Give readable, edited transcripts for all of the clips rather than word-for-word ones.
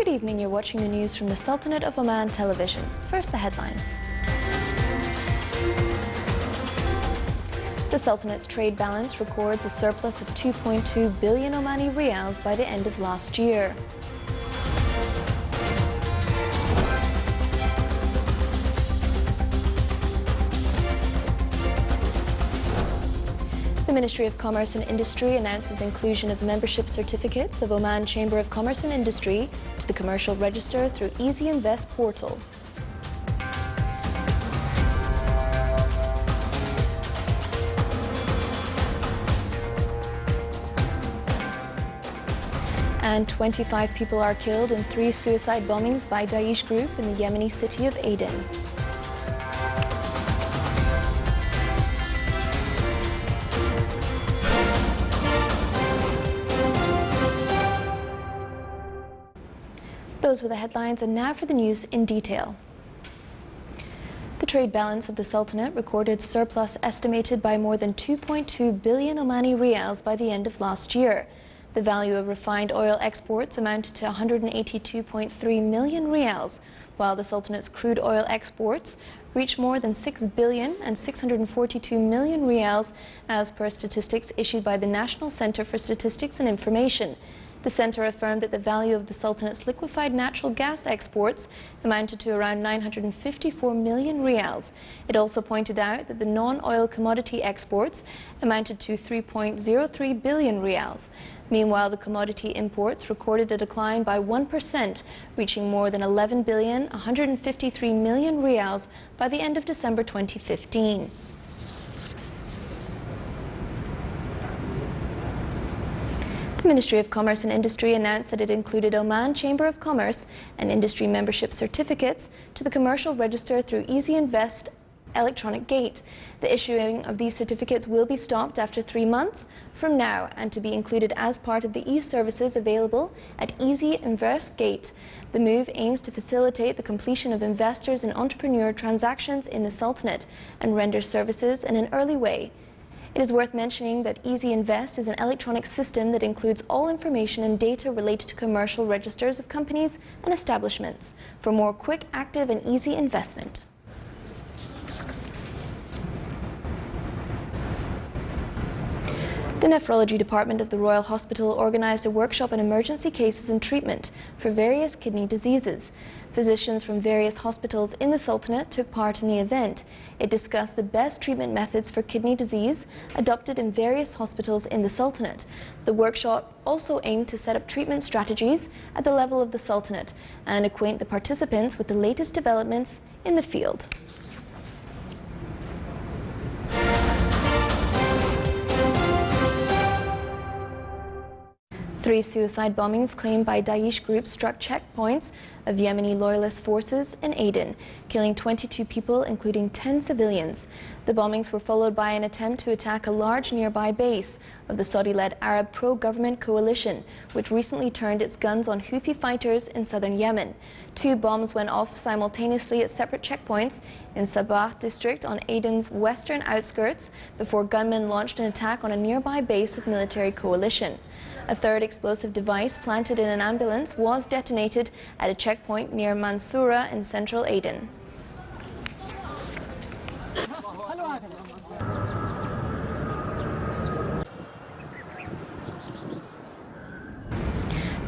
evening, you're watching the news from the Sultanate of Oman television. First, the headlines. The Sultanate's trade balance records a surplus of 2.2 billion Omani riyals by the end of last year. The Ministry of Commerce and Industry announces inclusion of membership certificates of Oman Chamber of Commerce and Industry to the commercial register through Easy Invest portal. And 25 people are killed in 3 suicide bombings by Daesh group in the Yemeni city of Aden. Those were the headlines, and now for the news in detail. The trade balance of the Sultanate recorded surplus estimated by more than 2.2 billion Omani riyals by the end of last year. The value of refined oil exports amounted to 182.3 million riyals, while the Sultanate's crude oil exports reached more than 6 billion and 642 million riyals, as per statistics issued by the National Center for Statistics and Information. The centre affirmed that the value of the Sultanate's liquefied natural gas exports amounted to around 954 million riyals. It also pointed out that the non-oil commodity exports amounted to 3.03 billion riyals. Meanwhile, the commodity imports recorded a decline by 1%, reaching more than 11 billion 153 million riyals by the end of December 2015. The Ministry of Commerce and Industry announced that it included Oman Chamber of Commerce and Industry membership certificates to the commercial register through Easy Invest electronic gate. The issuing of these certificates will be stopped after 3 months from now and to be included as part of the e-services available at Easy Invest Gate. The move aims to facilitate the completion of investors and entrepreneur transactions in the Sultanate and render services in an early way. It is worth mentioning that Easy Invest is an electronic system that includes all information and data related to commercial registers of companies and establishments for more quick, active and easy investment. The Nephrology Department of the Royal Hospital organised a workshop on emergency cases and treatment for various kidney diseases. Physicians from various hospitals in the Sultanate took part in the event. It discussed the best treatment methods for kidney disease adopted in various hospitals in the Sultanate. The workshop also aimed to set up treatment strategies at the level of the Sultanate and acquaint the participants with the latest developments in the field. Three suicide bombings claimed by Daesh group struck checkpoints of Yemeni loyalist forces in Aden, killing 22 people, including 10 civilians. The bombings were followed by an attempt to attack a large nearby base of the Saudi-led Arab pro-government coalition, which recently turned its guns on Houthi fighters in southern Yemen. 2 bombs went off simultaneously at separate checkpoints in Sabah district on Aden's western outskirts before gunmen launched an attack on a nearby base of military coalition. A third explosive device planted in an ambulance was detonated at a checkpoint near Mansoura in central Aden.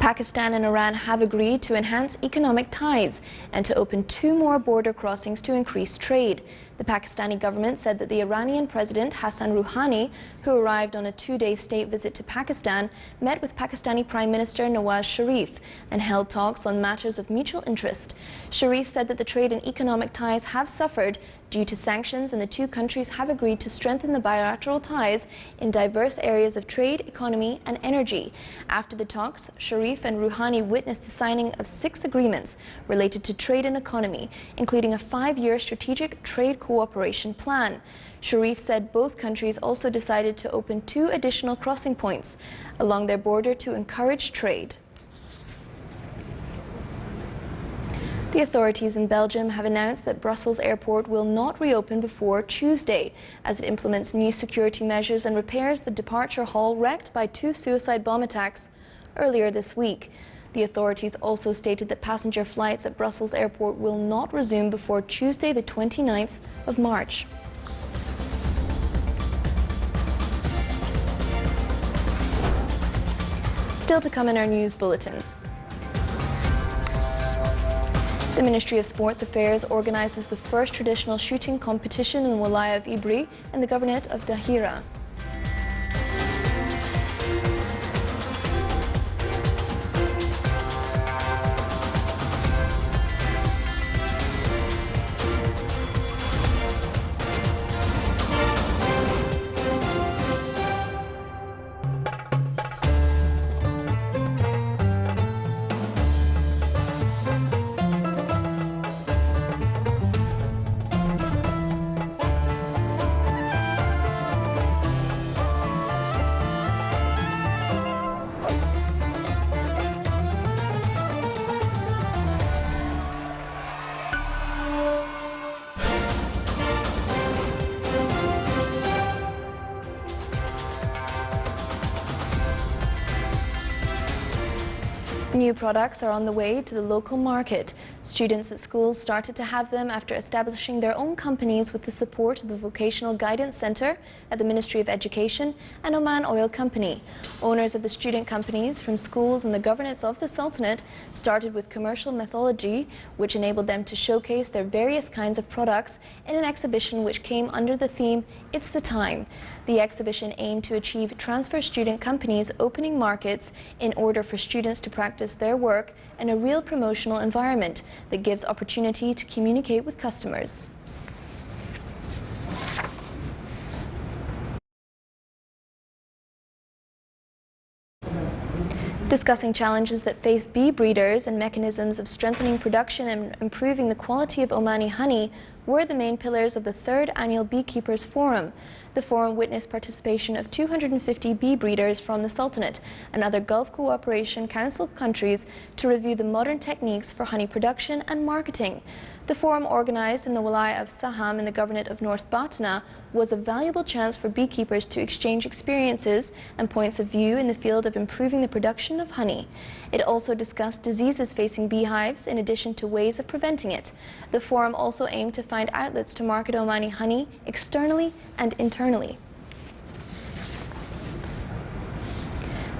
Pakistan and Iran have agreed to enhance economic ties and to open 2 more border crossings to increase trade. The Pakistani government said that the Iranian President Hassan Rouhani, who arrived on a 2-day state visit to Pakistan, met with Pakistani Prime Minister Nawaz Sharif and held talks on matters of mutual interest. Sharif said that the trade and economic ties have suffered due to sanctions, and the 2 countries have agreed to strengthen the bilateral ties in diverse areas of trade, economy and energy. After the talks, Sharif and Rouhani witnessed the signing of 6 agreements related to trade and economy, including a 5-year strategic trade cooperation plan. Sharif said both countries also decided to open 2 additional crossing points along their border to encourage trade. The authorities in Belgium have announced that Brussels airport will not reopen before Tuesday, as it implements new security measures and repairs the departure hall wrecked by 2 suicide bomb attacks earlier this week. The authorities also stated that passenger flights at Brussels Airport will not resume before Tuesday, the 29th of March. Still to come in our news bulletin. The Ministry of Sports Affairs organizes the first traditional shooting competition in Walaya of Ibri in the Governorate of Dahira. New products are on the way to the local market. Students at schools started to have them after establishing their own companies with the support of the Vocational Guidance Centre at the Ministry of Education and Oman Oil Company. Owners of the student companies from schools and the governorates of the Sultanate started with commercial methodology, which enabled them to showcase their various kinds of products in an exhibition which came under the theme, "It's the Time." The exhibition aimed to achieve transfer student companies opening markets in order for students to practice their work in a real promotional environment that gives opportunity to communicate with customers. Discussing challenges that face bee breeders and mechanisms of strengthening production and improving the quality of Omani honey were the main pillars of the third annual Beekeepers Forum. The forum witnessed participation of 250 bee breeders from the Sultanate and other Gulf Cooperation Council countries to review the modern techniques for honey production and marketing. The forum, organized in the Walaya of Saham in the Governorate of North Batna, was a valuable chance for beekeepers to exchange experiences and points of view in the field of improving the production of honey. It also discussed diseases facing beehives in addition to ways of preventing it. The forum also aimed to find outlets to market Omani honey externally and internally.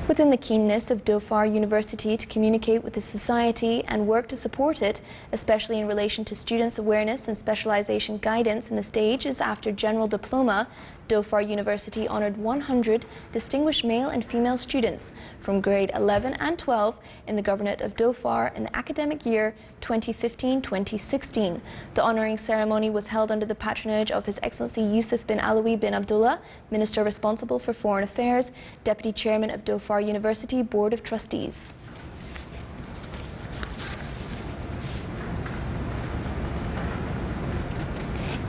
Within the keenness of Dhofar University to communicate with the society and work to support it, especially in relation to students' awareness and specialization guidance in the stages after general diploma, Dhofar University honored 100 distinguished male and female students from grade 11 and 12 in the Governorate of Dhofar in the academic year 2015-2016. The honoring ceremony was held under the patronage of His Excellency Yusuf bin Alawi bin Abdullah, Minister responsible for Foreign Affairs, Deputy Chairman of Dhofar University Board of Trustees.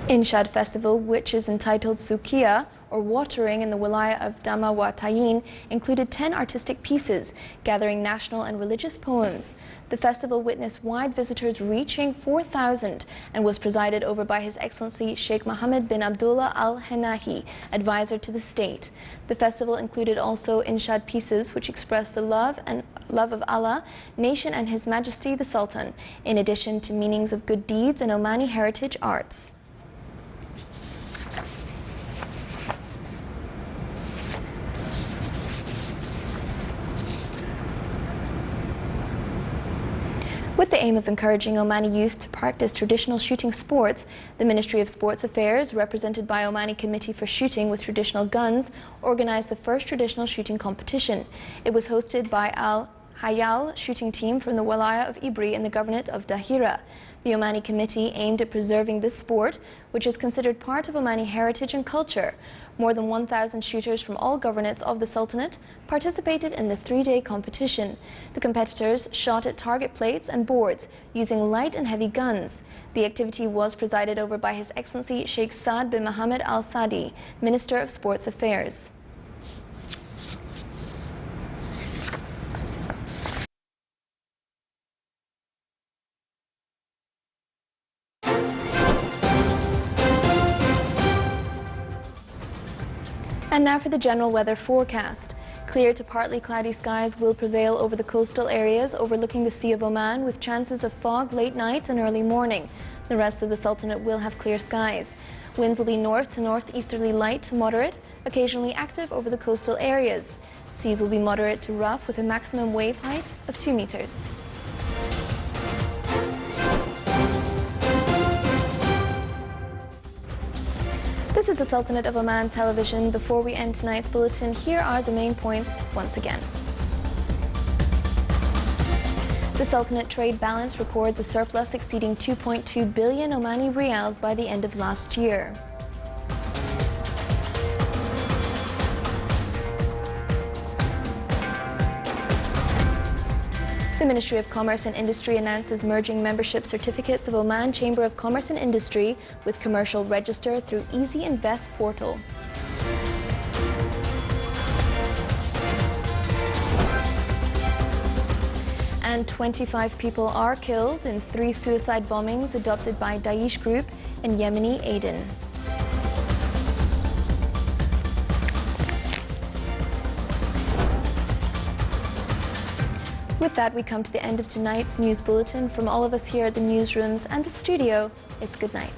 Inshad Festival, which is entitled Sukiya, or Watering, in the Walaya of Dama wa Tayin, included 10 artistic pieces, gathering national and religious poems. The festival witnessed wide visitors reaching 4,000 and was presided over by His Excellency Sheikh Mohammed bin Abdullah Al Henahi, advisor to the state. The festival included also Inshad pieces which expressed the love of Allah, nation and His Majesty the Sultan, in addition to meanings of good deeds and Omani heritage arts. With the aim of encouraging Omani youth to practice traditional shooting sports, the Ministry of Sports Affairs, represented by Omani Committee for Shooting with Traditional Guns, organized the first traditional shooting competition. It was hosted by Al Hayal shooting team from the Walaya of Ibri in the Governorate of Dahira. The Omani Committee aimed at preserving this sport, which is considered part of Omani heritage and culture. More than 1,000 shooters from all governorates of the Sultanate participated in the 3-day competition. The competitors shot at target plates and boards using light and heavy guns. The activity was presided over by His Excellency Sheikh Saad bin Mohammed Al Sadi, Minister of Sports Affairs. And now for the general weather forecast. Clear to partly cloudy skies will prevail over the coastal areas overlooking the Sea of Oman, with chances of fog late night and early morning. The rest of the Sultanate will have clear skies. Winds will be north to northeasterly light to moderate, occasionally active over the coastal areas. Seas will be moderate to rough with a maximum wave height of 2 meters. This is the Sultanate of Oman television. Before we end tonight's bulletin, here are the main points once again. The Sultanate trade balance records a surplus exceeding 2.2 billion Omani riyals by the end of last year. The Ministry of Commerce and Industry announces merging membership certificates of Oman Chamber of Commerce and Industry with Commercial Register through Easy Invest portal. And 25 people are killed in 3 suicide bombings adopted by Daesh group in Yemeni Aden. With that, we come to the end of tonight's news bulletin. From all of us here at the newsrooms and the studio, it's good night.